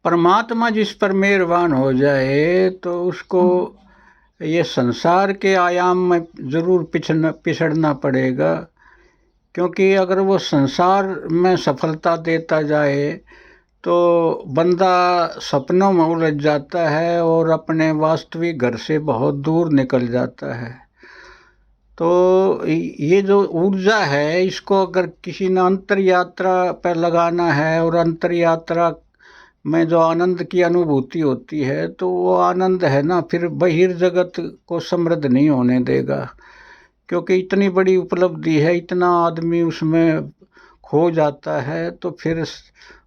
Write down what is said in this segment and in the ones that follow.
परमात्मा जिस पर मेहरबान हो जाए तो उसको ये संसार के आयाम में ज़रूर पिछड़ना पड़ेगा, क्योंकि अगर वो संसार में सफलता देता जाए तो बंदा सपनों में उलझ जाता है और अपने वास्तविक घर से बहुत दूर निकल जाता है। तो ये जो ऊर्जा है, इसको अगर किसी ने अंतर यात्रा पर लगाना है और अंतर यात्रा में जो आनंद की अनुभूति होती है, तो वो आनंद है ना, फिर बहिर्जगत को समृद्ध नहीं होने देगा, क्योंकि इतनी बड़ी उपलब्धि है, इतना आदमी उसमें खो जाता है, तो फिर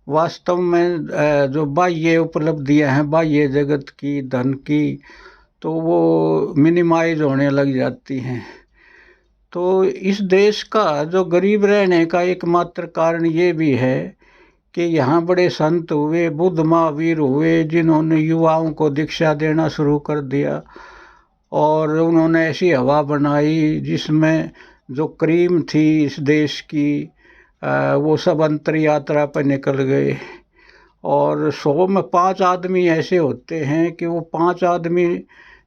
वास्तव में जो बाह्य उपलब्धियां हैं बाह्य जगत की, धन की, तो वो मिनिमाइज होने लग जाती हैं। तो इस देश का जो गरीब रहने का एकमात्र कारण ये भी है कि यहाँ बड़े संत हुए, बुद्ध महावीर हुए, जिन्होंने युवाओं को दीक्षा देना शुरू कर दिया और उन्होंने ऐसी हवा बनाई जिसमें जो क्रीम थी इस देश की, वो सब अंतर यात्रा पर निकल गए। और 100 में 5 आदमी ऐसे होते हैं कि वो 5 आदमी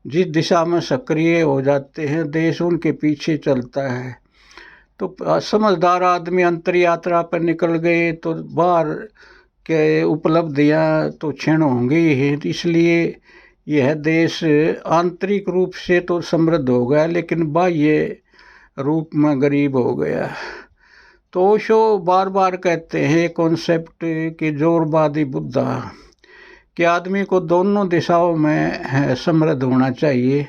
जिस दिशा में सक्रिय हो जाते हैं, देश उनके पीछे चलता है। तो समझदार आदमी अंतर यात्रा पर निकल गए तो बाहर के उपलब्धियां तो क्षीण होंगी ही, इसलिए यह देश आंतरिक रूप से तो समृद्ध हो गया लेकिन बाह्य रूप में गरीब हो गया। तो ओशो बार बार कहते हैं कॉन्सेप्ट कि जोरबादी बुद्धा, कि आदमी को दोनों दिशाओं में समृद्ध होना चाहिए,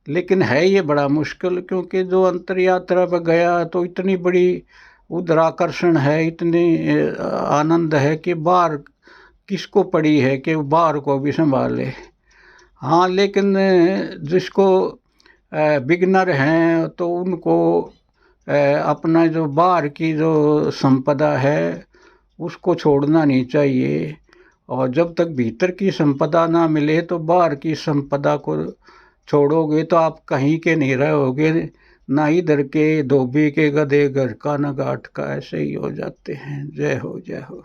लेकिन है ये बड़ा मुश्किल, क्योंकि जो अंतर यात्रा पर गया तो इतनी बड़ी उधर आकर्षण है, इतनी आनंद है कि बाहर किसको पड़ी है कि बाहर को भी संभाले। हाँ, लेकिन जिसको बिगनर हैं तो उनको अपना जो बाहर की जो संपदा है उसको छोड़ना नहीं चाहिए, और जब तक भीतर की संपदा ना मिले तो बाहर की संपदा को छोड़ोगे तो आप कहीं के नहीं रहोगे, ना इधर के धोबी के गधे घर का न घाट का, ऐसे ही हो जाते हैं। जय हो, जय हो।